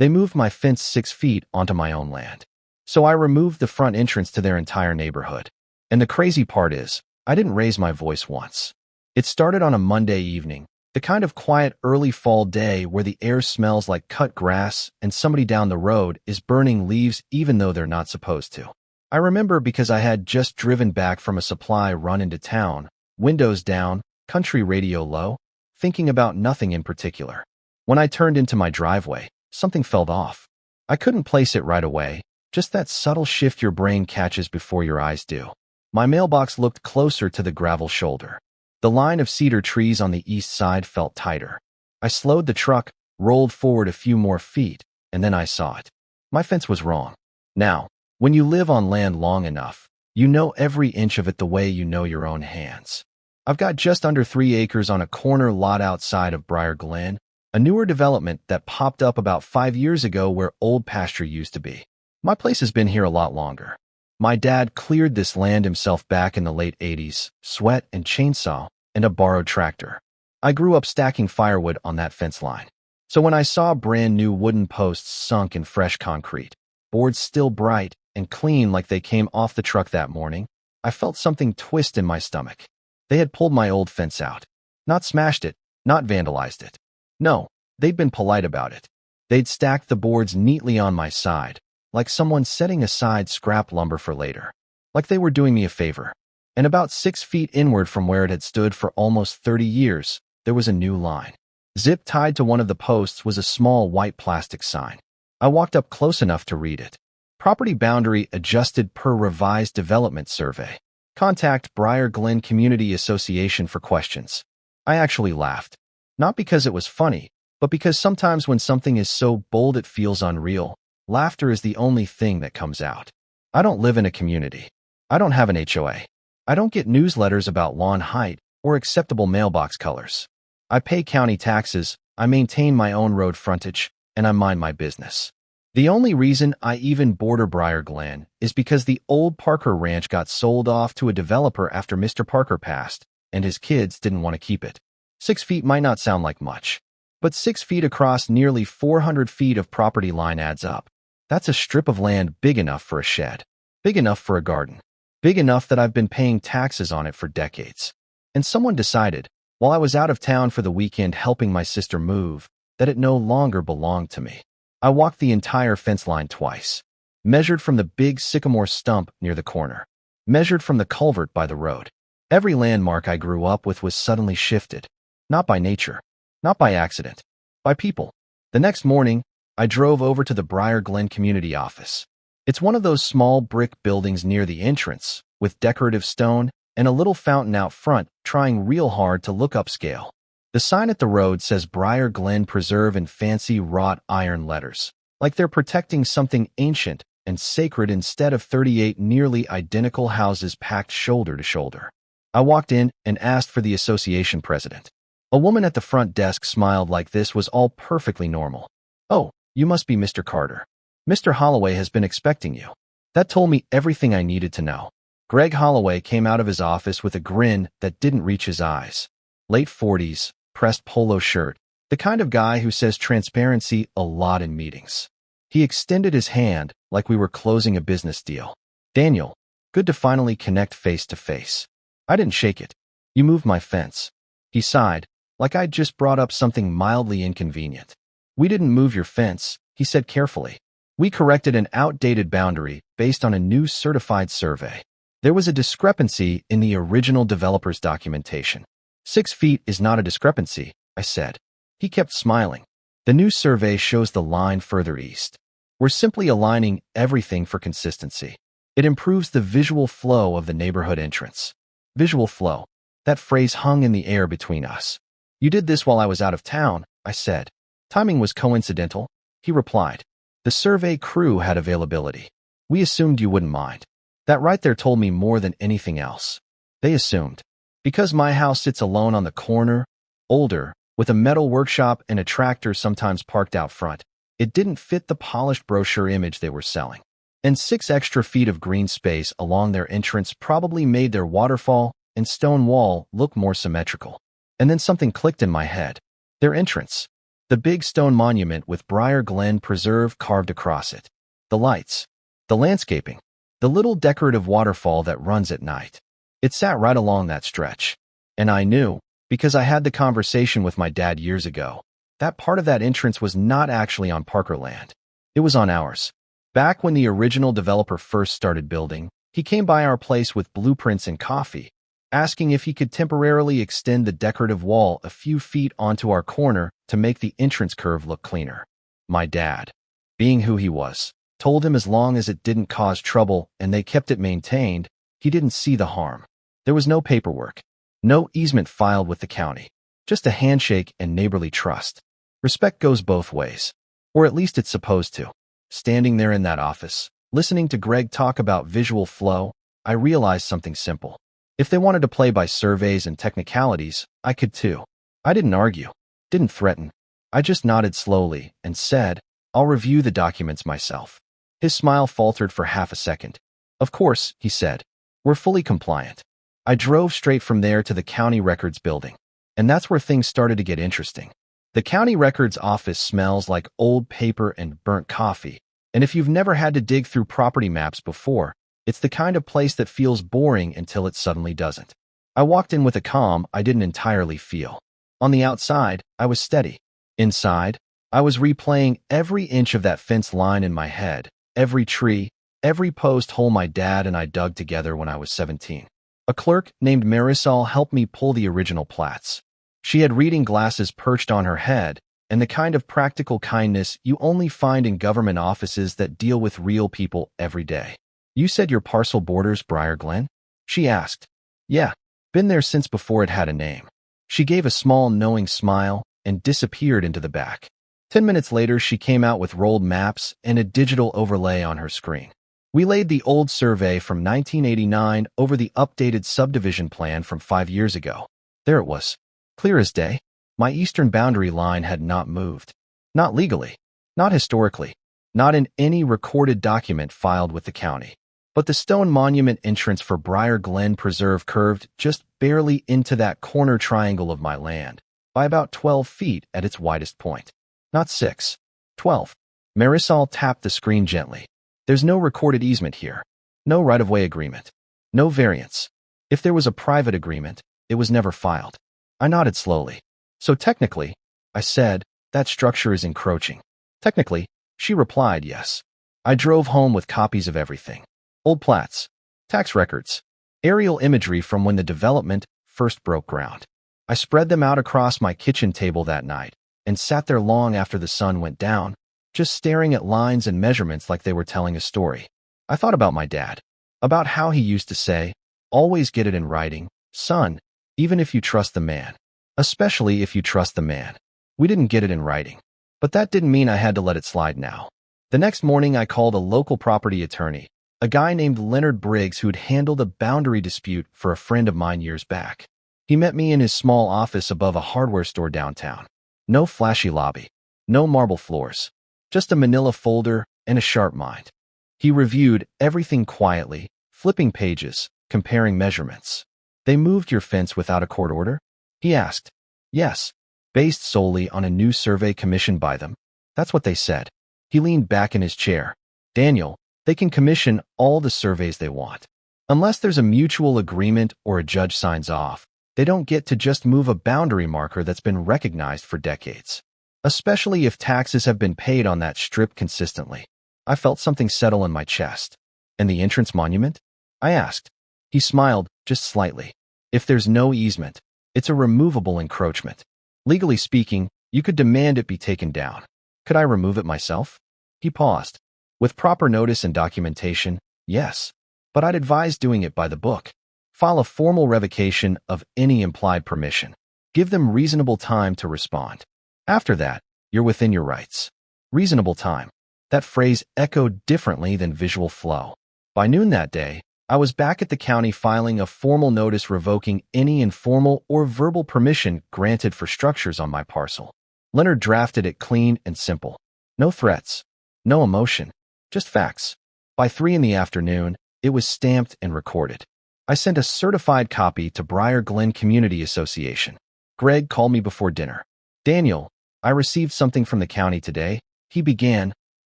They moved my fence 6 feet onto my own land. So I removed the front entrance to their entire neighborhood. And the crazy part is, I didn't raise my voice once. It started on a Monday evening, the kind of quiet early fall day where the air smells like cut grass and somebody down the road is burning leaves even though they're not supposed to. I remember because I had just driven back from a supply run into town, windows down, country radio low, thinking about nothing in particular. When I turned into my driveway, something felt off. I couldn't place it right away, just that subtle shift your brain catches before your eyes do. My mailbox looked closer to the gravel shoulder. The line of cedar trees on the east side felt tighter. I slowed the truck, rolled forward a few more feet, and then I saw it. My fence was wrong. Now, when you live on land long enough, you know every inch of it the way you know your own hands. I've got just under 3 acres on a corner lot outside of Briar Glen, a newer development that popped up about 5 years ago where old pasture used to be. My place has been here a lot longer. My dad cleared this land himself back in the late 80s, sweat and chainsaw, and a borrowed tractor. I grew up stacking firewood on that fence line. So when I saw brand new wooden posts sunk in fresh concrete, boards still bright and clean like they came off the truck that morning, I felt something twist in my stomach. They had pulled my old fence out. Not smashed it, not vandalized it. No, they'd been polite about it. They'd stacked the boards neatly on my side, like someone setting aside scrap lumber for later. Like they were doing me a favor. And about 6 feet inward from where it had stood for almost 30 years, there was a new line. Zip tied to one of the posts was a small white plastic sign. I walked up close enough to read it. Property boundary adjusted per revised development survey. Contact Briar Glen Community Association for questions. I actually laughed. Not because it was funny, but because sometimes when something is so bold it feels unreal, laughter is the only thing that comes out. I don't live in a community. I don't have an HOA. I don't get newsletters about lawn height or acceptable mailbox colors. I pay county taxes, I maintain my own road frontage, and I mind my business. The only reason I even border Briar Glen is because the old Parker Ranch got sold off to a developer after Mr. Parker passed, and his kids didn't want to keep it. 6 feet might not sound like much, but 6 feet across nearly 400 feet of property line adds up. That's a strip of land big enough for a shed, big enough for a garden, big enough that I've been paying taxes on it for decades. And someone decided, while I was out of town for the weekend helping my sister move, that it no longer belonged to me. I walked the entire fence line twice, measured from the big sycamore stump near the corner, measured from the culvert by the road. Every landmark I grew up with was suddenly shifted, not by nature, not by accident, by people. The next morning, I drove over to the Briar Glen Community Office. It's one of those small brick buildings near the entrance, with decorative stone and a little fountain out front trying real hard to look upscale. The sign at the road says Briar Glen Preserve in fancy wrought iron letters, like they're protecting something ancient and sacred instead of 38 nearly identical houses packed shoulder to shoulder. I walked in and asked for the association president. A woman at the front desk smiled like this was all perfectly normal. "Oh, you must be Mr. Carter. Mr. Holloway has been expecting you." That told me everything I needed to know. Greg Holloway came out of his office with a grin that didn't reach his eyes. Late 40s, pressed polo shirt, the kind of guy who says transparency a lot in meetings. He extended his hand like we were closing a business deal. "Daniel, good to finally connect face to face." I didn't shake it. "You moved my fence." He sighed, like I'd just brought up something mildly inconvenient. "We didn't move your fence," he said carefully. "We corrected an outdated boundary based on a new certified survey. There was a discrepancy in the original developer's documentation." 6 feet is not a discrepancy, I said. He kept smiling. "The new survey shows the line further east. We're simply aligning everything for consistency. It improves the visual flow of the neighborhood entrance." Visual flow. That phrase hung in the air between us. "You did this while I was out of town," I said. "Timing was coincidental," he replied. "The survey crew had availability. We assumed you wouldn't mind." That right there told me more than anything else. They assumed. Because my house sits alone on the corner, older, with a metal workshop and a tractor sometimes parked out front, it didn't fit the polished brochure image they were selling. And 6 extra feet of green space along their entrance probably made their waterfall and stone wall look more symmetrical. And then something clicked in my head. Their entrance. The big stone monument with Briar Glen Preserve carved across it. The lights. The landscaping. The little decorative waterfall that runs at night. It sat right along that stretch. And I knew, because I had the conversation with my dad years ago, that part of that entrance was not actually on Parker land. It was on ours. Back when the original developer first started building, he came by our place with blueprints and coffee, asking if he could temporarily extend the decorative wall a few feet onto our corner to make the entrance curve look cleaner. My dad, being who he was, told him as long as it didn't cause trouble and they kept it maintained, he didn't see the harm. There was no paperwork, no easement filed with the county, just a handshake and neighborly trust. Respect goes both ways, or at least it's supposed to. Standing there in that office, listening to Greg talk about visual flow, I realized something simple. If they wanted to play by surveys and technicalities, I could too. I didn't argue, didn't threaten. I just nodded slowly and said, "I'll review the documents myself." His smile faltered for half a second. "Of course," he said. "We're fully compliant." I drove straight from there to the county records building. And that's where things started to get interesting. The county records office smells like old paper and burnt coffee. And if you've never had to dig through property maps before, it's the kind of place that feels boring until it suddenly doesn't. I walked in with a calm I didn't entirely feel. On the outside, I was steady. Inside, I was replaying every inch of that fence line in my head, every tree, every post hole my dad and I dug together when I was 17. A clerk named Marisol helped me pull the original plats. She had reading glasses perched on her head, and the kind of practical kindness you only find in government offices that deal with real people every day. "You said your parcel borders Briar Glen?" she asked. "Yeah, been there since before it had a name." She gave a small, knowing smile and disappeared into the back. 10 minutes later, she came out with rolled maps and a digital overlay on her screen. We laid the old survey from 1989 over the updated subdivision plan from 5 years ago. There it was, clear as day. My eastern boundary line had not moved. Not legally, not historically, not in any recorded document filed with the county. But the stone monument entrance for Briar Glen Preserve curved just barely into that corner triangle of my land, by about 12 feet at its widest point. Not 6, 12. Marisol tapped the screen gently. "There's no recorded easement here. No right-of-way agreement. No variance. If there was a private agreement, it was never filed." I nodded slowly. "So technically," I said, "that structure is encroaching." "Technically," she replied, "yes." I drove home with copies of everything. Old plats, tax records, aerial imagery from when the development first broke ground. I spread them out across my kitchen table that night and sat there long after the sun went down, just staring at lines and measurements like they were telling a story. I thought about my dad, about how he used to say, "Always get it in writing, son, even if you trust the man. Especially if you trust the man." We didn't get it in writing, but that didn't mean I had to let it slide now. The next morning, I called a local property attorney, a guy named Leonard Briggs who'd handled a boundary dispute for a friend of mine years back. He met me in his small office above a hardware store downtown. No flashy lobby, no marble floors, just a manila folder and a sharp mind. He reviewed everything quietly, flipping pages, comparing measurements. "They moved your fence without a court order?" he asked. "Yes, based solely on a new survey commissioned by them." That's what they said. He leaned back in his chair. "Daniel, they can commission all the surveys they want. Unless there's a mutual agreement or a judge signs off, they don't get to just move a boundary marker that's been recognized for decades. Especially if taxes have been paid on that strip consistently." I felt something settle in my chest. "And the entrance monument?" I asked. He smiled, just slightly. "If there's no easement, it's a removable encroachment. Legally speaking, you could demand it be taken down." "Could I remove it myself?" He paused. "With proper notice and documentation, yes. But I'd advise doing it by the book. File a formal revocation of any implied permission. Give them reasonable time to respond. After that, you're within your rights." Reasonable time. That phrase echoed differently than visual flow. By noon that day, I was back at the county filing a formal notice revoking any informal or verbal permission granted for structures on my parcel. Leonard drafted it clean and simple. No threats, no emotion, just facts. By 3 in the afternoon, it was stamped and recorded. I sent a certified copy to Briar Glen Community Association. Greg called me before dinner. "Daniel, I received something from the county today, he began,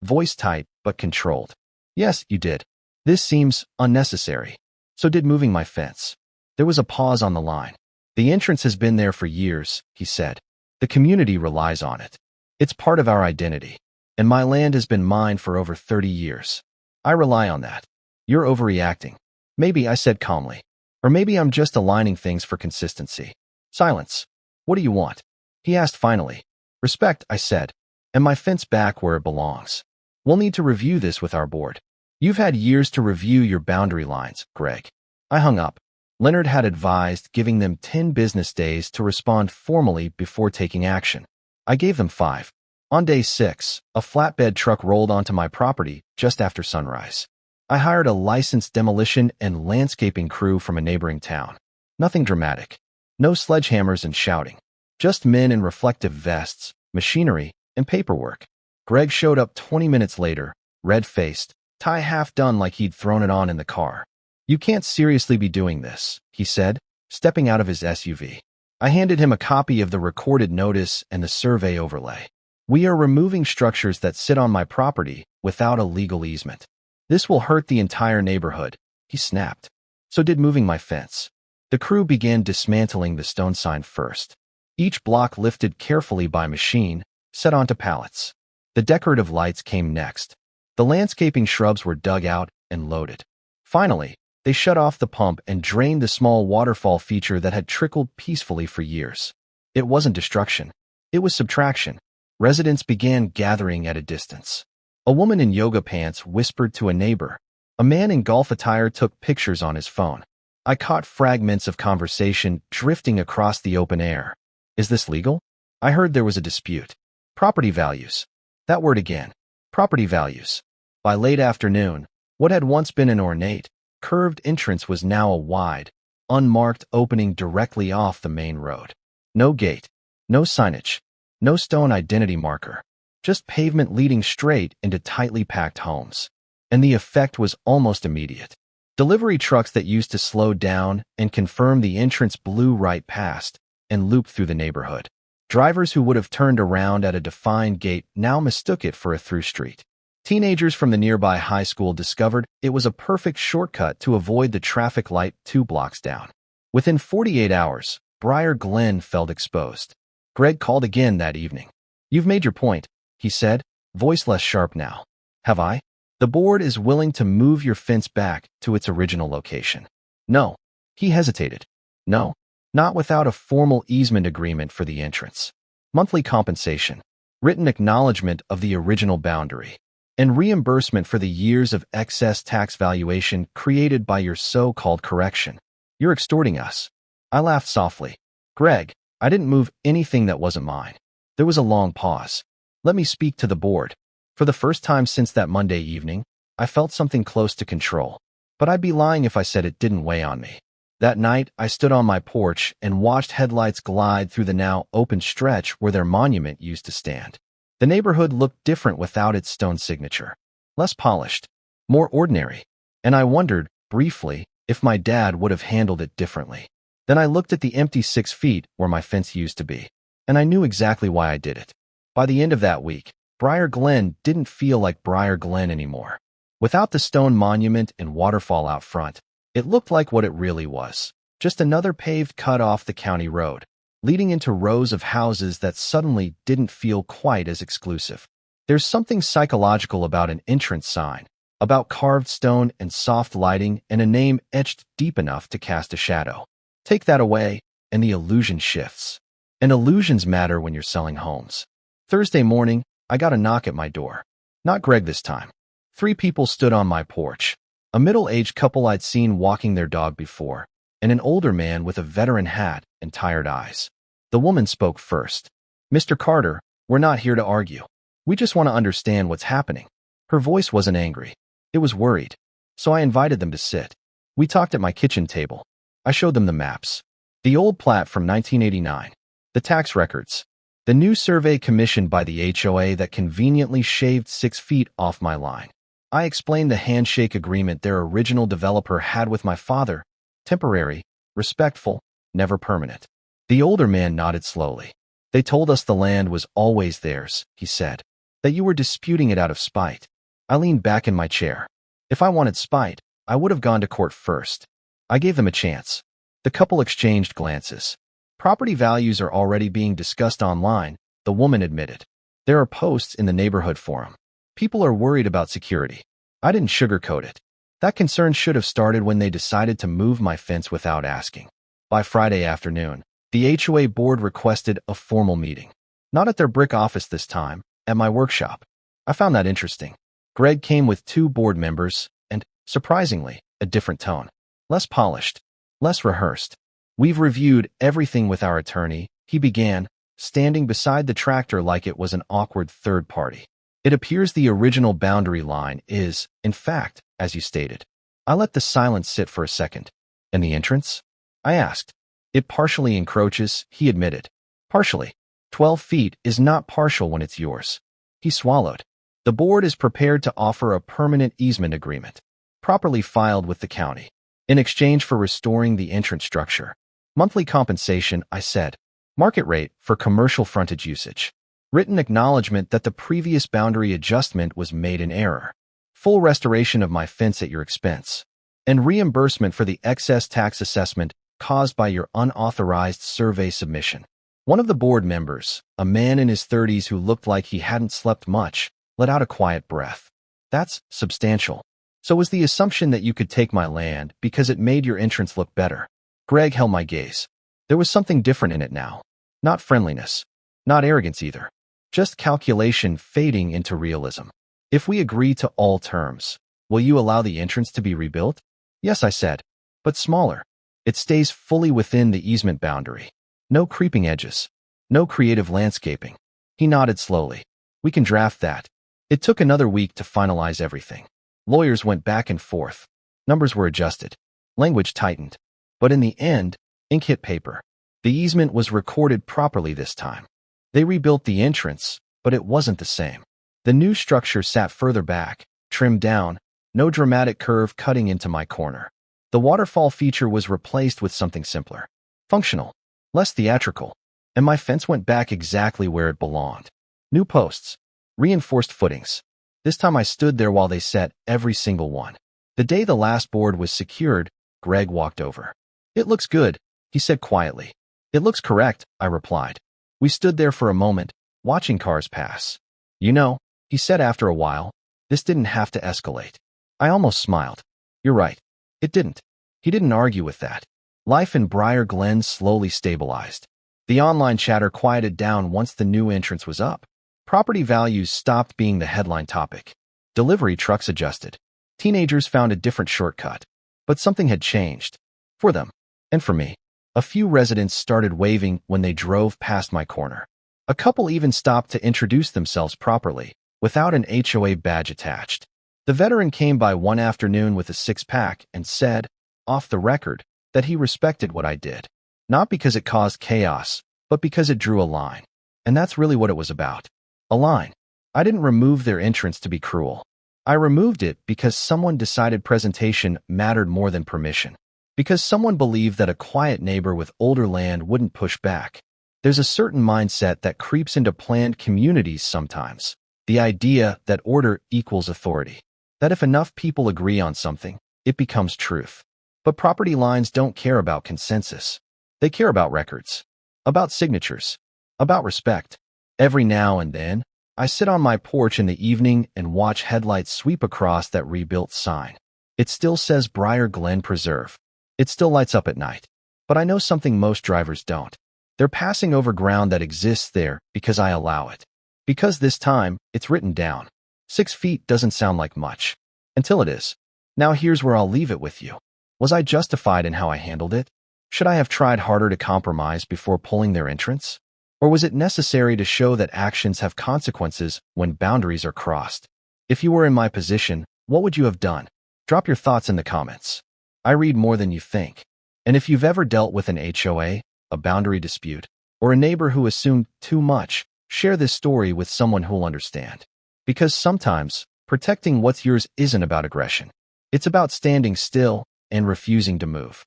voice tight but controlled. Yes, you did. This seems unnecessary. So did moving my fence. There was a pause on the line. The entrance has been there for years, he said. The community relies on it. It's part of our identity. And my land has been mine for over 30 years. I rely on that. You're overreacting. Maybe, I said calmly. Or maybe I'm just aligning things for consistency. Silence. What do you want? He asked finally. Respect, I said. And my fence back where it belongs. We'll need to review this with our board. You've had years to review your boundary lines, Greg. I hung up. Leonard had advised giving them 10 business days to respond formally before taking action. I gave them 5. On day 6, a flatbed truck rolled onto my property just after sunrise. I hired a licensed demolition and landscaping crew from a neighboring town. Nothing dramatic. No sledgehammers and shouting. Just men in reflective vests, machinery, and paperwork. Greg showed up 20 minutes later, red-faced, tie half done like he'd thrown it on in the car. You can't seriously be doing this, he said, stepping out of his SUV. I handed him a copy of the recorded notice and the survey overlay. We are removing structures that sit on my property without a legal easement. This will hurt the entire neighborhood, he snapped. So did moving my fence. The crew began dismantling the stone sign first. Each block lifted carefully by machine, set onto pallets. The decorative lights came next. The landscaping shrubs were dug out and loaded. Finally, they shut off the pump and drained the small waterfall feature that had trickled peacefully for years. It wasn't destruction. It was subtraction. Residents began gathering at a distance. A woman in yoga pants whispered to a neighbor. A man in golf attire took pictures on his phone. I caught fragments of conversation drifting across the open air. Is this legal? I heard there was a dispute. Property values. That word again. Property values. By late afternoon, what had once been an ornate, curved entrance was now a wide, unmarked opening directly off the main road. No gate, no signage, no stone identity marker, just pavement leading straight into tightly packed homes. And the effect was almost immediate. Delivery trucks that used to slow down and confirm the entrance blew right past and looped through the neighborhood. Drivers who would have turned around at a defined gate now mistook it for a through street. Teenagers from the nearby high school discovered it was a perfect shortcut to avoid the traffic light 2 blocks down. Within 48 hours, Briar Glen felt exposed. Greg called again that evening. You've made your point, he said, voice less sharp now. Have I? The board is willing to move your fence back to its original location. No. He hesitated. No. Not without a formal easement agreement for the entrance. Monthly compensation. Written acknowledgement of the original boundary. And reimbursement for the years of excess tax valuation created by your so-called correction. You're extorting us. I laughed softly. Greg, I didn't move anything that wasn't mine. There was a long pause. Let me speak to the board. For the first time since that Monday evening, I felt something close to control. But I'd be lying if I said it didn't weigh on me. That night, I stood on my porch and watched headlights glide through the now open stretch where their monument used to stand. The neighborhood looked different without its stone signature. Less polished, more ordinary. And I wondered, briefly, if my dad would have handled it differently. Then I looked at the empty 6 feet where my fence used to be. And I knew exactly why I did it. By the end of that week, Briar Glen didn't feel like Briar Glen anymore. Without the stone monument and waterfall out front, it looked like what it really was. Just another paved cut off the county road, leading into rows of houses that suddenly didn't feel quite as exclusive. There's something psychological about an entrance sign, about carved stone and soft lighting and a name etched deep enough to cast a shadow. Take that away, and the illusion shifts. And illusions matter when you're selling homes. Thursday morning, I got a knock at my door. Not Greg this time. 3 people stood on my porch. A middle-aged couple I'd seen walking their dog before, and an older man with a veteran hat and tired eyes. The woman spoke first. Mr. Carter, we're not here to argue. We just want to understand what's happening. Her voice wasn't angry. It was worried. So I invited them to sit. We talked at my kitchen table. I showed them the maps. The old plat from 1989. The tax records. The new survey commissioned by the HOA that conveniently shaved 6 feet off my line. I explained the handshake agreement their original developer had with my father. Temporary, respectful, never permanent. The older man nodded slowly. They told us the land was always theirs, he said, that you were disputing it out of spite. I leaned back in my chair. If I wanted spite, I would have gone to court first. I gave them a chance. The couple exchanged glances. Property values are already being discussed online, the woman admitted. There are posts in the neighborhood forum. People are worried about security. I didn't sugarcoat it. That concern should have started when they decided to move my fence without asking. By Friday afternoon, the HOA board requested a formal meeting. Not at their brick office this time, at my workshop. I found that interesting. Greg came with 2 board members and, surprisingly, a different tone. Less polished, less rehearsed. We've reviewed everything with our attorney, he began, standing beside the tractor like it was an awkward third party. It appears the original boundary line is, in fact, as you stated. I let the silence sit for a second. And the entrance? I asked. It partially encroaches, he admitted. Partially. 12 feet is not partial when it's yours. He swallowed. The board is prepared to offer a permanent easement agreement, properly filed with the county, in exchange for restoring the entrance structure. Monthly compensation, I said. Market rate for commercial frontage usage. Written acknowledgement that the previous boundary adjustment was made in error. Full restoration of my fence at your expense. And reimbursement for the excess tax assessment caused by your unauthorized survey submission. One of the board members, a man in his 30s who looked like he hadn't slept much, let out a quiet breath. That's substantial. So was the assumption that you could take my land because it made your entrance look better? Greg held my gaze. There was something different in it now. Not friendliness. Not arrogance either. Just calculation fading into realism. If we agree to all terms, will you allow the entrance to be rebuilt? Yes, I said, but smaller. It stays fully within the easement boundary. No creeping edges. No creative landscaping. He nodded slowly. We can draft that. It took another week to finalize everything. Lawyers went back and forth. Numbers were adjusted. Language tightened. But in the end, ink hit paper. The easement was recorded properly this time. They rebuilt the entrance, but it wasn't the same. The new structure sat further back, trimmed down, no dramatic curve cutting into my corner. The waterfall feature was replaced with something simpler. Functional. Less theatrical. And my fence went back exactly where it belonged. New posts. Reinforced footings. This time I stood there while they set every single one. The day the last board was secured, Greg walked over. It looks good, he said quietly. It looks correct, I replied. We stood there for a moment, watching cars pass. You know, he said after a while, this didn't have to escalate. I almost smiled. You're right. It didn't. He didn't argue with that. Life in Briar Glen slowly stabilized. The online chatter quieted down once the new entrance was up. Property values stopped being the headline topic. Delivery trucks adjusted. Teenagers found a different shortcut. But something had changed. For them. And for me. A few residents started waving when they drove past my corner. A couple even stopped to introduce themselves properly, without an HOA badge attached. The veteran came by one afternoon with a 6-pack and said, off the record, that he respected what I did. Not because it caused chaos, but because it drew a line. And that's really what it was about. A line. I didn't remove their entrance to be cruel. I removed it because someone decided presentation mattered more than permission. Because someone believed that a quiet neighbor with older land wouldn't push back. There's a certain mindset that creeps into planned communities sometimes. The idea that order equals authority. That if enough people agree on something, it becomes truth. But property lines don't care about consensus. They care about records. About signatures. About respect. Every now and then, I sit on my porch in the evening and watch headlights sweep across that rebuilt sign. It still says Briar Glen Preserve. It still lights up at night. But I know something most drivers don't. They're passing over ground that exists there because I allow it. Because this time, it's written down. 6 feet doesn't sound like much. Until it is. Now here's where I'll leave it with you. Was I justified in how I handled it? Should I have tried harder to compromise before pulling their entrance? Or was it necessary to show that actions have consequences when boundaries are crossed? If you were in my position, what would you have done? Drop your thoughts in the comments. I read more than you think. And if you've ever dealt with an HOA, a boundary dispute, or a neighbor who assumed too much, share this story with someone who'll understand. Because sometimes, protecting what's yours isn't about aggression. It's about standing still and refusing to move.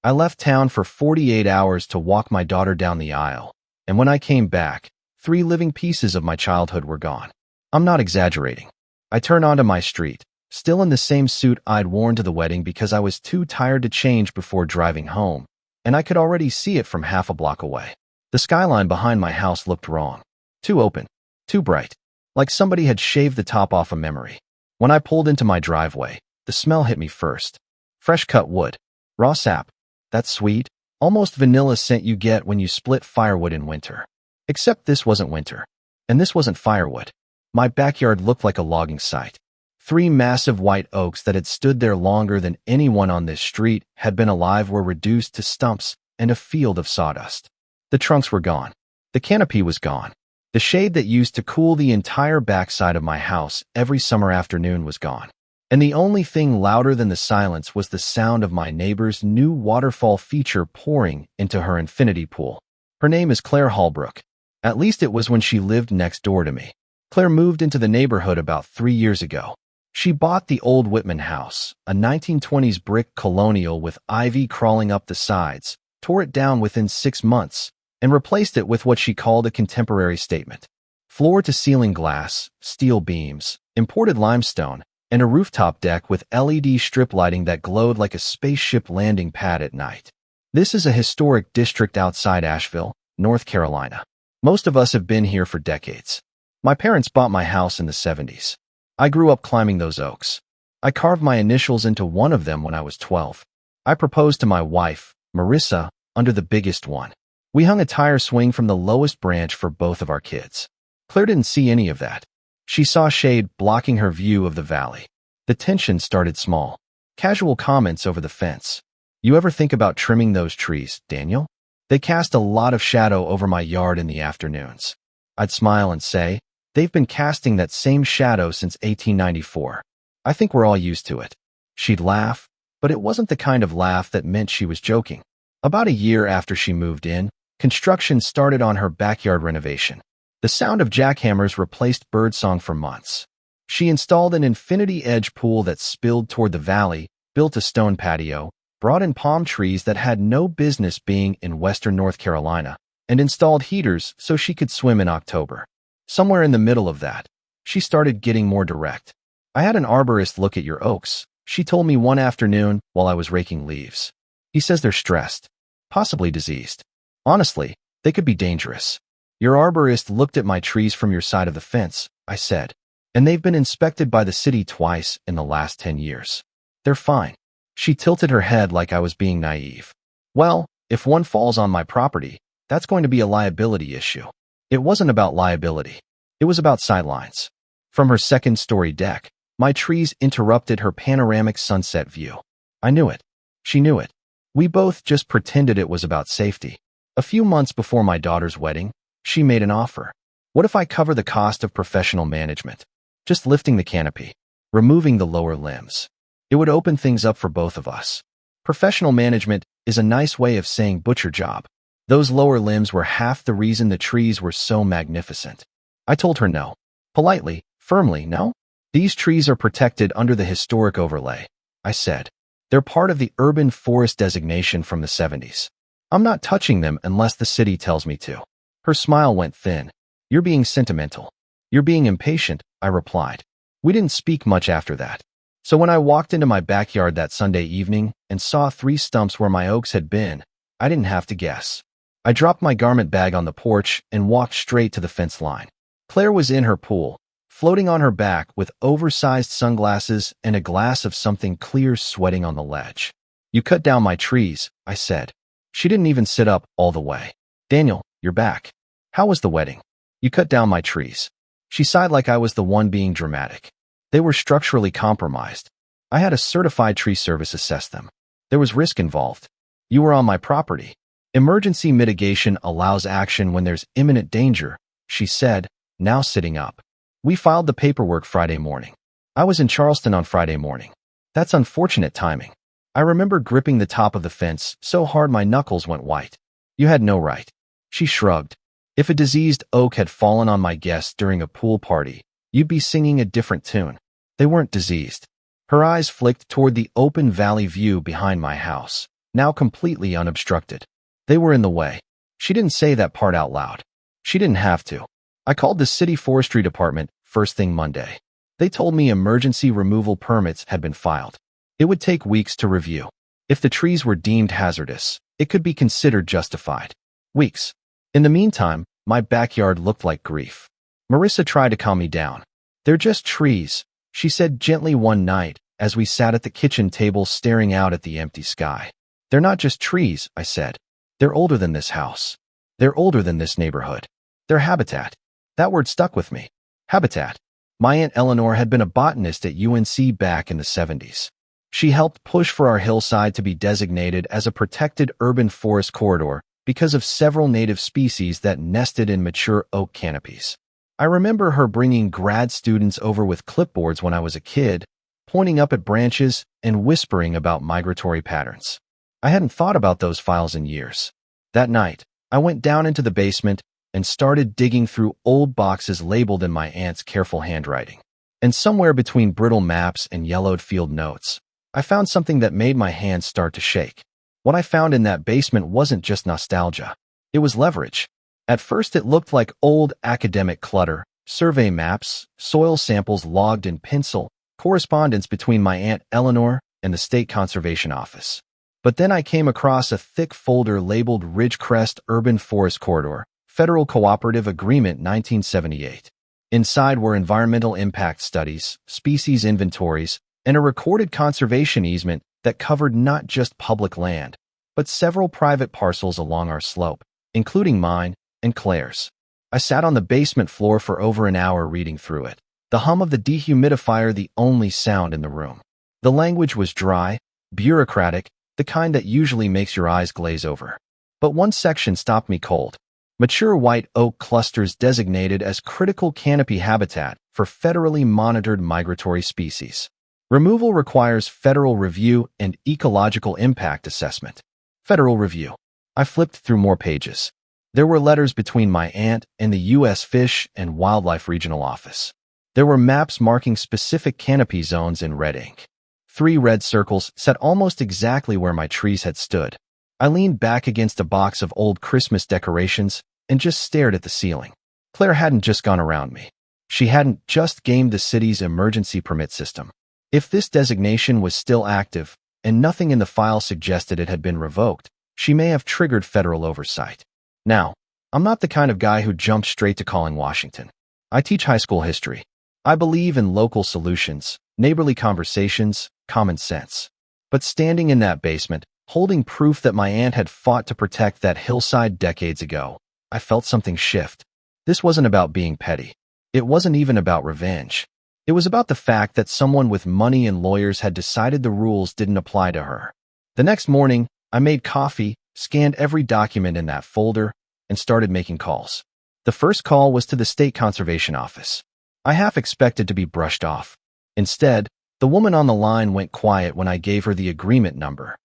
I left town for 48 hours to walk my daughter down the aisle, and when I came back, 3 living pieces of my childhood were gone. I'm not exaggerating. I turned onto my street, still in the same suit I'd worn to the wedding because I was too tired to change before driving home, and I could already see it from half a block away. The skyline behind my house looked wrong. Too open, too bright, like somebody had shaved the top off a memory. When I pulled into my driveway, the smell hit me first. Fresh cut wood, raw sap, that sweet, almost vanilla scent you get when you split firewood in winter. Except this wasn't winter, and this wasn't firewood. My backyard looked like a logging site. 3 massive white oaks that had stood there longer than anyone on this street had been alive were reduced to stumps and a field of sawdust. The trunks were gone. The canopy was gone. The shade that used to cool the entire backside of my house every summer afternoon was gone. And the only thing louder than the silence was the sound of my neighbor's new waterfall feature pouring into her infinity pool. Her name is Claire Hallbrook. At least it was when she lived next door to me. Claire moved into the neighborhood about 3 years ago. She bought the old Whitman house, a 1920s brick colonial with ivy crawling up the sides, tore it down within 6 months, and replaced it with what she called a contemporary statement. Floor-to-ceiling glass, steel beams, imported limestone, and a rooftop deck with LED strip lighting that glowed like a spaceship landing pad at night. This is a historic district outside Asheville, North Carolina. Most of us have been here for decades. My parents bought my house in the 70s. I grew up climbing those oaks. I carved my initials into one of them when I was 12. I proposed to my wife, Marissa, under the biggest one. We hung a tire swing from the lowest branch for both of our kids. Claire didn't see any of that. She saw shade blocking her view of the valley. The tension started small. Casual comments over the fence. You ever think about trimming those trees, Daniel? They cast a lot of shadow over my yard in the afternoons. I'd smile and say, they've been casting that same shadow since 1894. I think we're all used to it. She'd laugh, but it wasn't the kind of laugh that meant she was joking. About a year after she moved in, construction started on her backyard renovation. The sound of jackhammers replaced birdsong for months. She installed an infinity edge pool that spilled toward the valley, built a stone patio, brought in palm trees that had no business being in western North Carolina, and installed heaters so she could swim in October. Somewhere in the middle of that, she started getting more direct. I had an arborist look at your oaks, she told me one afternoon while I was raking leaves. He says they're stressed, possibly diseased. Honestly, they could be dangerous. Your arborist looked at my trees from your side of the fence, I said, and they've been inspected by the city twice in the last 10 years. They're fine. She tilted her head like I was being naive. Well, if one falls on my property, that's going to be a liability issue. It wasn't about liability. It was about sightlines. From her second-story deck, my trees interrupted her panoramic sunset view. I knew it. She knew it. We both just pretended it was about safety. A few months before my daughter's wedding, she made an offer. What if I cover the cost of professional management? Just lifting the canopy, removing the lower limbs. It would open things up for both of us. Professional management is a nice way of saying butcher job. Those lower limbs were half the reason the trees were so magnificent. I told her no. Politely, firmly, no. These trees are protected under the historic overlay, I said. They're part of the urban forest designation from the 70s. I'm not touching them unless the city tells me to. Her smile went thin. You're being sentimental. You're being impatient, I replied. We didn't speak much after that. So when I walked into my backyard that Sunday evening and saw 3 stumps where my oaks had been, I didn't have to guess. I dropped my garment bag on the porch and walked straight to the fence line. Claire was in her pool, floating on her back with oversized sunglasses and a glass of something clear sweating on the ledge. You cut down my trees, I said. She didn't even sit up all the way. Daniel, you're back. How was the wedding? You cut down my trees. She sighed like I was the one being dramatic. They were structurally compromised. I had a certified tree service assess them. There was risk involved. You were on my property. Emergency mitigation allows action when there's imminent danger, she said, now sitting up. We filed the paperwork Friday morning. I was in Charleston on Friday morning. That's unfortunate timing. I remember gripping the top of the fence so hard my knuckles went white. You had no right. She shrugged. If a diseased oak had fallen on my guests during a pool party, you'd be singing a different tune. They weren't diseased. Her eyes flicked toward the open valley view behind my house. now completely unobstructed. They were in the way. She didn't say that part out loud. She didn't have to. I called the city forestry department first thing Monday. They told me emergency removal permits had been filed. It would take weeks to review. If the trees were deemed hazardous, it could be considered justified. Weeks. In the meantime, my backyard looked like grief. Marissa tried to calm me down. "They're just trees," she said gently one night as we sat at the kitchen table staring out at the empty sky. "They're not just trees," I said. "They're older than this house. They're older than this neighborhood. They're habitat." That word stuck with me. Habitat. My Aunt Eleanor had been a botanist at UNC back in the 70s. She helped push for our hillside to be designated as a protected urban forest corridor because of several native species that nested in mature oak canopies. I remember her bringing grad students over with clipboards when I was a kid, pointing up at branches and whispering about migratory patterns. I hadn't thought about those files in years. That night, I went down into the basement and started digging through old boxes labeled in my aunt's careful handwriting. And somewhere between brittle maps and yellowed field notes, I found something that made my hands start to shake. What I found in that basement wasn't just nostalgia. It was leverage. At first it looked like old academic clutter, survey maps, soil samples logged in pencil, correspondence between my Aunt Eleanor and the State Conservation Office. But then I came across a thick folder labeled Ridgecrest Urban Forest Corridor, Federal Cooperative Agreement 1978. Inside were environmental impact studies, species inventories, and a recorded conservation easement that covered not just public land, but several private parcels along our slope, including mine and Claire's. I sat on the basement floor for over an hour reading through it, the hum of the dehumidifier the only sound in the room. The language was dry, bureaucratic, the kind that usually makes your eyes glaze over. But one section stopped me cold. Mature white oak clusters designated as critical canopy habitat for federally monitored migratory species. Removal requires federal review and ecological impact assessment. Federal review. I flipped through more pages. There were letters between my aunt and the U.S. Fish and Wildlife Regional Office. There were maps marking specific canopy zones in red ink. 3 red circles set almost exactly where my trees had stood. I leaned back against a box of old Christmas decorations and just stared at the ceiling. Claire hadn't just gone around me. She hadn't just gamed the city's emergency permit system. If this designation was still active, and nothing in the file suggested it had been revoked, she may have triggered federal oversight. Now, I'm not the kind of guy who jumped straight to calling Washington. I teach high school history. I believe in local solutions, neighborly conversations, common sense. But standing in that basement, holding proof that my aunt had fought to protect that hillside decades ago, I felt something shift. This wasn't about being petty. It wasn't even about revenge. It was about the fact that someone with money and lawyers had decided the rules didn't apply to her. The next morning, I made coffee, scanned every document in that folder, and started making calls. The first call was to the State Conservation Office. I half expected to be brushed off. Instead, the woman on the line went quiet when I gave her the agreement number.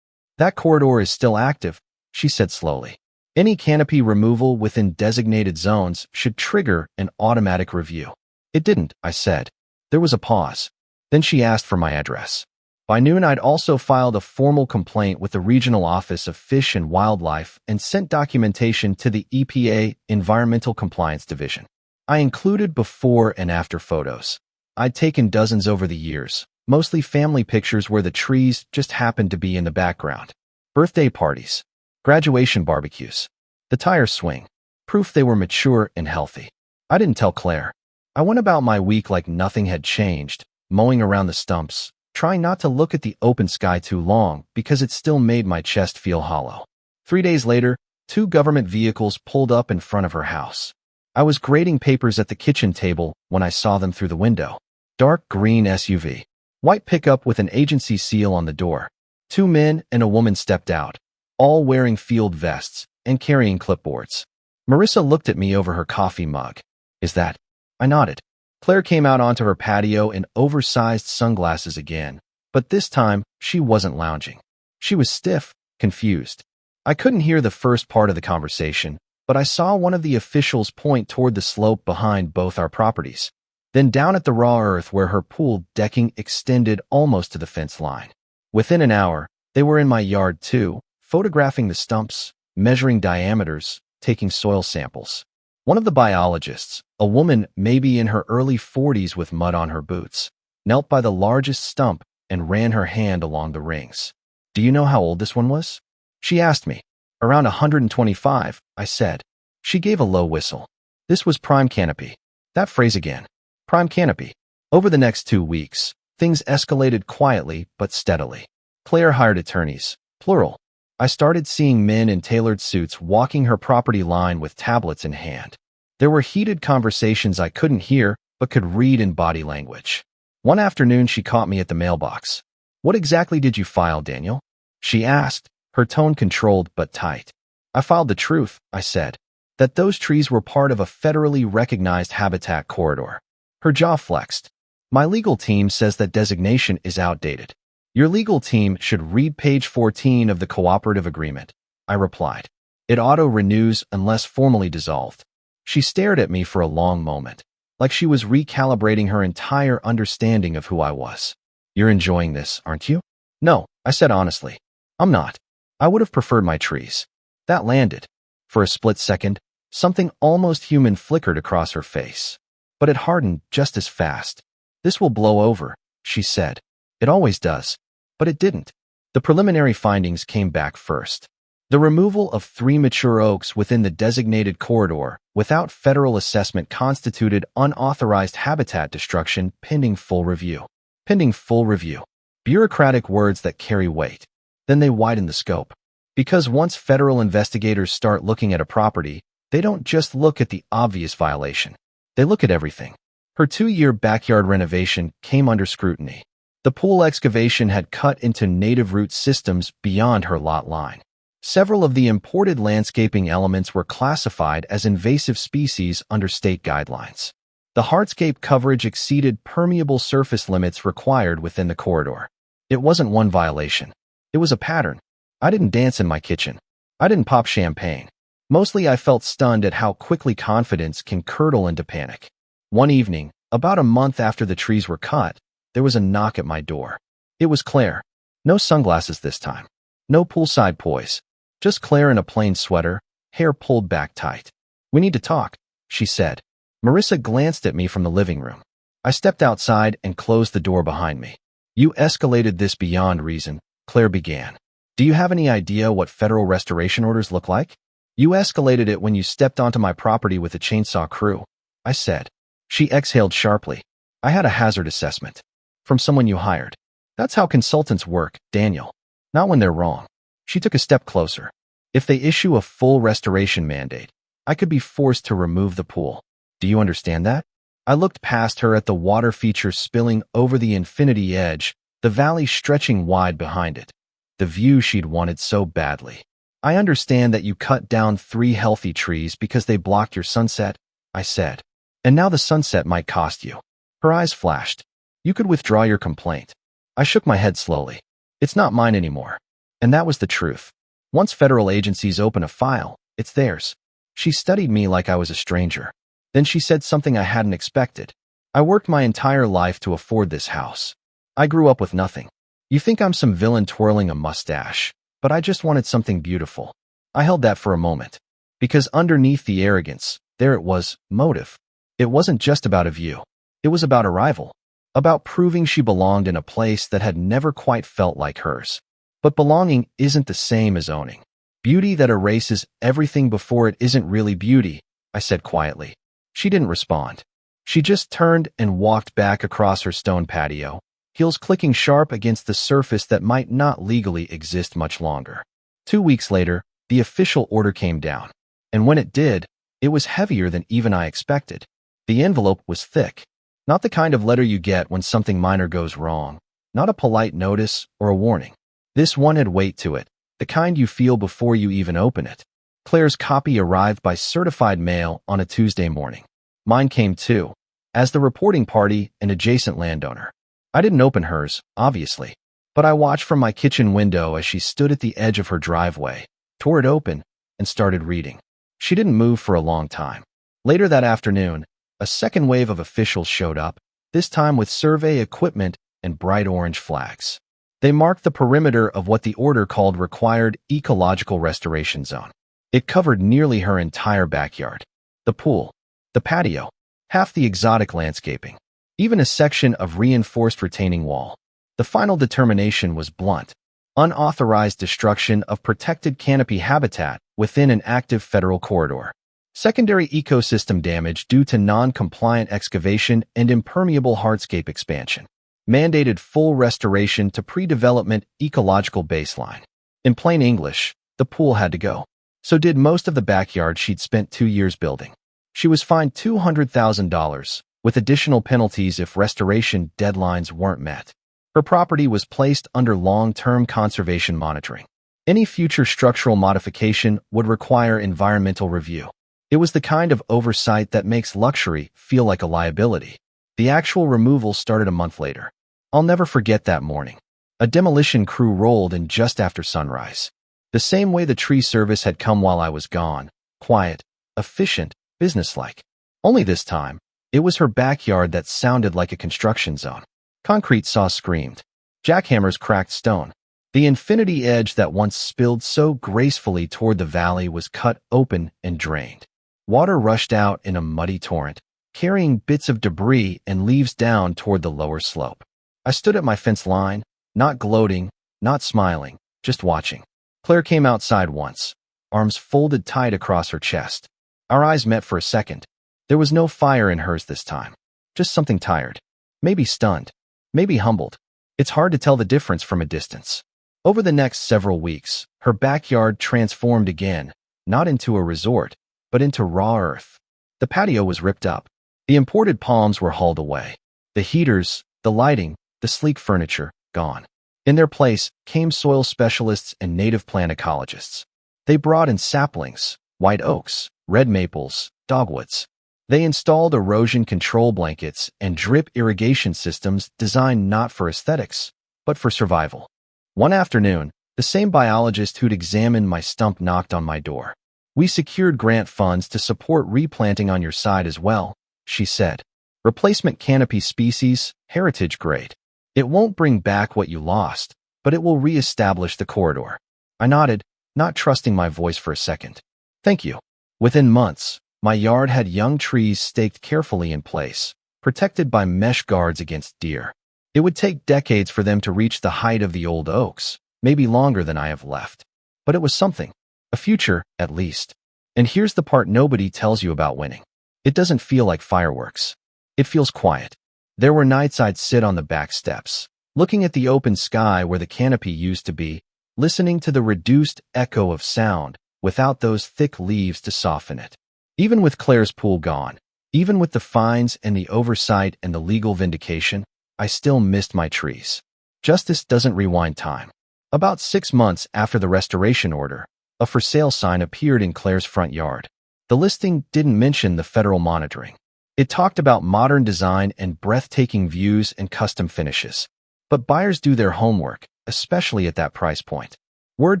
"That corridor is still active," she said slowly. "Any canopy removal within designated zones should trigger an automatic review." It didn't, I said. There was a pause. Then she asked for my address. By noon, I'd also filed a formal complaint with the Regional Office of Fish and Wildlife and sent documentation to the EPA Environmental Compliance Division. I included before and after photos. I'd taken dozens over the years, mostly family pictures where the trees just happened to be in the background. Birthday parties, graduation barbecues, the tire swing, proof they were mature and healthy. I didn't tell Claire. I went about my week like nothing had changed, mowing around the stumps, trying not to look at the open sky too long because it still made my chest feel hollow. 3 days later, 2 government vehicles pulled up in front of her house. I was grading papers at the kitchen table when I saw them through the window. Dark green SUV. White pickup with an agency seal on the door. 2 men and a woman stepped out, all wearing field vests and carrying clipboards. Marissa looked at me over her coffee mug. "Is that?" I nodded. Claire came out onto her patio in oversized sunglasses again, but this time she wasn't lounging. She was stiff, confused. I couldn't hear the first part of the conversation, but I saw one of the officials point toward the slope behind both our properties, then down at the raw earth where her pool decking extended almost to the fence line. Within an hour, they were in my yard too, photographing the stumps, measuring diameters, taking soil samples. One of the biologists, a woman maybe in her early 40s with mud on her boots, knelt by the largest stump and ran her hand along the rings. "Do you know how old this one was?" she asked me. "Around 125, I said. She gave a low whistle. This was prime canopy. That phrase again. Prime canopy. Over the next 2 weeks, things escalated quietly but steadily. Claire hired attorneys, plural. I started seeing men in tailored suits walking her property line with tablets in hand. There were heated conversations I couldn't hear but could read in body language. One afternoon she caught me at the mailbox. "What exactly did you file, Daniel?" she asked, her tone controlled but tight. "I filed the truth," I said, "that those trees were part of a federally recognized habitat corridor." Her jaw flexed. "My legal team says that designation is outdated. Your legal team should read page 14 of the cooperative agreement," I replied. "It auto-renews unless formally dissolved." She stared at me for a long moment, like she was recalibrating her entire understanding of who I was. "You're enjoying this, aren't you?" "No," I said honestly. "I'm not. I would have preferred my trees." That landed. For a split second, something almost human flickered across her face. But it hardened just as fast. "This will blow over," she said. "It always does." But it didn't. The preliminary findings came back first. The removal of 3 mature oaks within the designated corridor without federal assessment constituted unauthorized habitat destruction pending full review. Pending full review. Bureaucratic words that carry weight. Then they widen the scope. Because once federal investigators start looking at a property, they don't just look at the obvious violation. They look at everything. Her 2-year backyard renovation came under scrutiny. The pool excavation had cut into native root systems beyond her lot line. Several of the imported landscaping elements were classified as invasive species under state guidelines. The hardscape coverage exceeded permeable surface limits required within the corridor. It wasn't one violation. It was a pattern. I didn't dance in my kitchen. I didn't pop champagne. Mostly I felt stunned at how quickly confidence can curdle into panic. One evening, about a month after the trees were cut, there was a knock at my door. It was Claire. No sunglasses this time. No poolside poise. Just Claire in a plain sweater, hair pulled back tight. "We need to talk," she said. Marissa glanced at me from the living room. I stepped outside and closed the door behind me. "You escalated this beyond reason," Claire began. "Do you have any idea what federal restoration orders look like?" "You escalated it when you stepped onto my property with a chainsaw crew," I said. She exhaled sharply. "I had a hazard assessment. From someone you hired. That's how consultants work, Daniel. Not when they're wrong." She took a step closer. "If they issue a full restoration mandate, I could be forced to remove the pool. Do you understand that?" I looked past her at the water feature spilling over the infinity edge, the valley stretching wide behind it. The view she'd wanted so badly. "I understand that you cut down 3 healthy trees because they blocked your sunset," I said. "And now the sunset might cost you." Her eyes flashed. "You could withdraw your complaint." I shook my head slowly. "It's not mine anymore." And that was the truth. Once federal agencies open a file, it's theirs. She studied me like I was a stranger. Then she said something I hadn't expected. "I worked my entire life to afford this house. I grew up with nothing. You think I'm some villain twirling a mustache, but I just wanted something beautiful." I held that for a moment. Because underneath the arrogance, there it was, motive. It wasn't just about a view. It was about arrival. About proving she belonged in a place that had never quite felt like hers. But belonging isn't the same as owning. Beauty that erases everything before it isn't really beauty, I said quietly. She didn't respond. She just turned and walked back across her stone patio, heels clicking sharp against the surface that might not legally exist much longer. 2 weeks later, the official order came down. And when it did, it was heavier than even I expected. The envelope was thick. Not the kind of letter you get when something minor goes wrong. Not a polite notice or a warning. This one had weight to it, the kind you feel before you even open it. Claire's copy arrived by certified mail on a Tuesday morning. Mine came too, as the reporting party and adjacent landowner. I didn't open hers, obviously, but I watched from my kitchen window as she stood at the edge of her driveway, tore it open, and started reading. She didn't move for a long time. Later that afternoon, a second wave of officials showed up, this time with survey equipment and bright orange flags. They marked the perimeter of what the order called Required Ecological Restoration Zone. It covered nearly her entire backyard. The pool, the patio, half the exotic landscaping, even a section of reinforced retaining wall. The final determination was blunt: unauthorized destruction of protected canopy habitat within an active federal corridor. Secondary ecosystem damage due to non-compliant excavation and impermeable hardscape expansion. Mandated full restoration to pre-development ecological baseline. In plain English, the pool had to go. So did most of the backyard she'd spent 2 years building. She was fined $200,000, with additional penalties if restoration deadlines weren't met. Her property was placed under long-term conservation monitoring. Any future structural modification would require environmental review. It was the kind of oversight that makes luxury feel like a liability. The actual removal started a month later. I'll never forget that morning. A demolition crew rolled in just after sunrise. The same way the tree service had come while I was gone. Quiet, efficient, businesslike. Only this time, it was her backyard that sounded like a construction zone. Concrete saw screamed. Jackhammers cracked stone. The infinity edge that once spilled so gracefully toward the valley was cut open and drained. Water rushed out in a muddy torrent, carrying bits of debris and leaves down toward the lower slope. I stood at my fence line, not gloating, not smiling, just watching. Claire came outside once, arms folded tight across her chest. Our eyes met for a second. There was no fire in hers this time, just something tired, maybe stunned, maybe humbled. It's hard to tell the difference from a distance. Over the next several weeks, her backyard transformed again, not into a resort, but into raw earth. The patio was ripped up. The imported palms were hauled away. The heaters, the lighting, the sleek furniture, gone. In their place came soil specialists and native plant ecologists. They brought in saplings, white oaks, red maples, dogwoods. They installed erosion control blankets and drip irrigation systems designed not for aesthetics, but for survival. One afternoon, the same biologist who'd examined my stump knocked on my door. "We secured grant funds to support replanting on your side as well," she said. "Replacement canopy species, heritage grade. It won't bring back what you lost, but it will re-establish the corridor." I nodded, not trusting my voice for a second. "Thank you." Within months, my yard had young trees staked carefully in place, protected by mesh guards against deer. It would take decades for them to reach the height of the old oaks, maybe longer than I have left. But it was something. A future, at least. And here's the part nobody tells you about winning. It doesn't feel like fireworks. It feels quiet. There were nights I'd sit on the back steps, looking at the open sky where the canopy used to be, listening to the reduced echo of sound without those thick leaves to soften it. Even with Claire's pool gone, even with the fines and the oversight and the legal vindication, I still missed my trees. Justice doesn't rewind time. About 6 months after the restoration order, a for sale sign appeared in Claire's front yard. The listing didn't mention the federal monitoring. It talked about modern design and breathtaking views and custom finishes. But buyers do their homework, especially at that price point. Word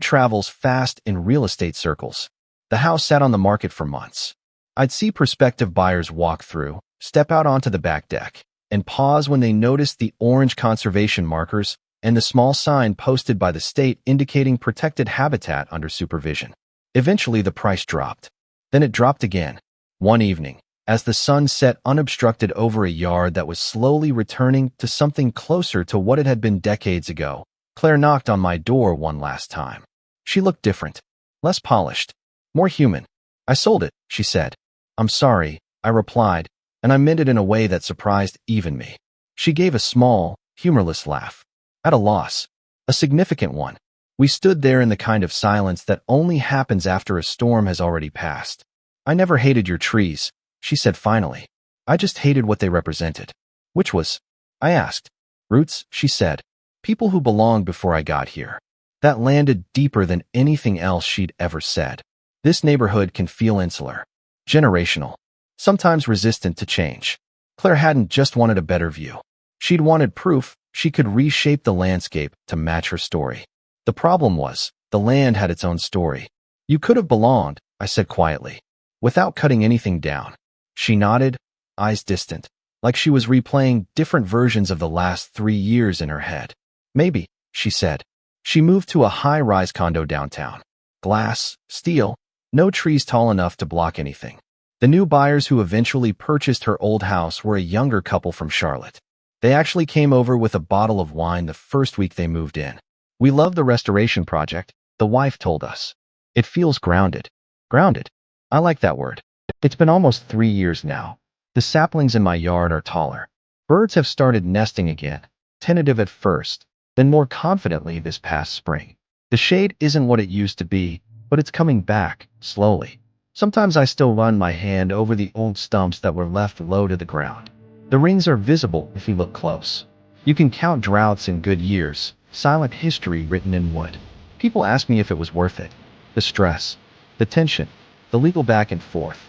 travels fast in real estate circles. The house sat on the market for months. I'd see prospective buyers walk through, step out onto the back deck, and pause when they noticed the orange conservation markers and the small sign posted by the state indicating protected habitat under supervision. Eventually, the price dropped. Then it dropped again. One evening, as the sun set unobstructed over a yard that was slowly returning to something closer to what it had been decades ago, Claire knocked on my door one last time. She looked different, less polished, more human. "I sold it," she said. "I'm sorry," I replied, and I meant it in a way that surprised even me. She gave a small, humorless laugh. "At a loss. A significant one." We stood there in the kind of silence that only happens after a storm has already passed. "I never hated your trees," she said finally. "I just hated what they represented." "Which was?" I asked. "Roots," she said. "People who belonged before I got here." That landed deeper than anything else she'd ever said. This neighborhood can feel insular, generational, sometimes resistant to change. Claire hadn't just wanted a better view. She'd wanted proof she could reshape the landscape to match her story. The problem was, the land had its own story. "You could have belonged," I said quietly, without cutting anything down. She nodded, eyes distant, like she was replaying different versions of the last 3 years in her head. "Maybe," she said. She moved to a high-rise condo downtown. Glass, steel, no trees tall enough to block anything. The new buyers who eventually purchased her old house were a younger couple from Charlotte. They actually came over with a bottle of wine the first week they moved in. "We love the restoration project," the wife told us. "It feels grounded." Grounded. I like that word. It's been almost 3 years now. The saplings in my yard are taller. Birds have started nesting again, tentative at first, then more confidently this past spring. The shade isn't what it used to be, but it's coming back, slowly. Sometimes I still run my hand over the old stumps that were left low to the ground. The rings are visible if you look close. You can count droughts in good years, silent history written in wood. People ask me if it was worth it. The stress, the tension, the legal back and forth.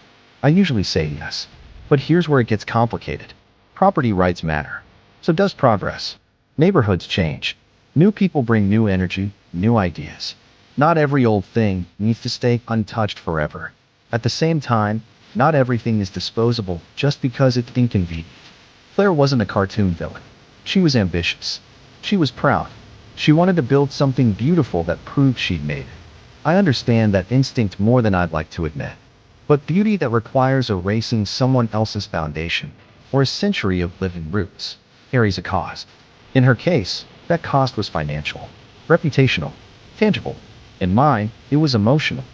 I usually say yes. But here's where it gets complicated. Property rights matter. So does progress. Neighborhoods change. New people bring new energy, new ideas. Not every old thing needs to stay untouched forever. At the same time, not everything is disposable just because it's inconvenient. Claire wasn't a cartoon villain. She was ambitious. She was proud. She wanted to build something beautiful that proved she'd made it. I understand that instinct more than I'd like to admit. But beauty that requires erasing someone else's foundation, or a century of living roots, carries a cost. In her case, that cost was financial, reputational, tangible. In mine, it was emotional.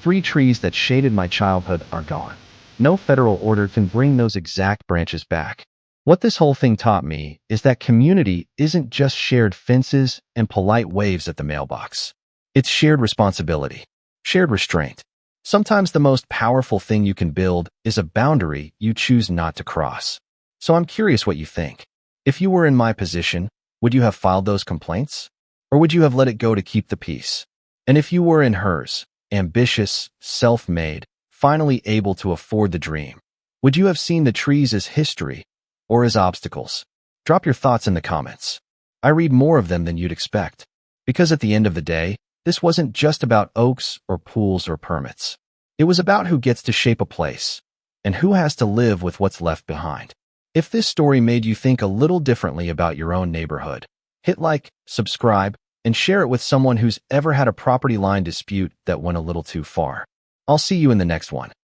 3 trees that shaded my childhood are gone. No federal order can bring those exact branches back. What this whole thing taught me is that community isn't just shared fences and polite waves at the mailbox. It's shared responsibility, shared restraint. Sometimes the most powerful thing you can build is a boundary you choose not to cross. So I'm curious what you think. If you were in my position, would you have filed those complaints? Or would you have let it go to keep the peace? And if you were in hers, ambitious, self-made, finally able to afford the dream, would you have seen the trees as history or as obstacles? Drop your thoughts in the comments. I read more of them than you'd expect. Because at the end of the day, this wasn't just about oaks or pools or permits. It was about who gets to shape a place and who has to live with what's left behind. If this story made you think a little differently about your own neighborhood, hit like, subscribe, and share it with someone who's ever had a property line dispute that went a little too far. I'll see you in the next one.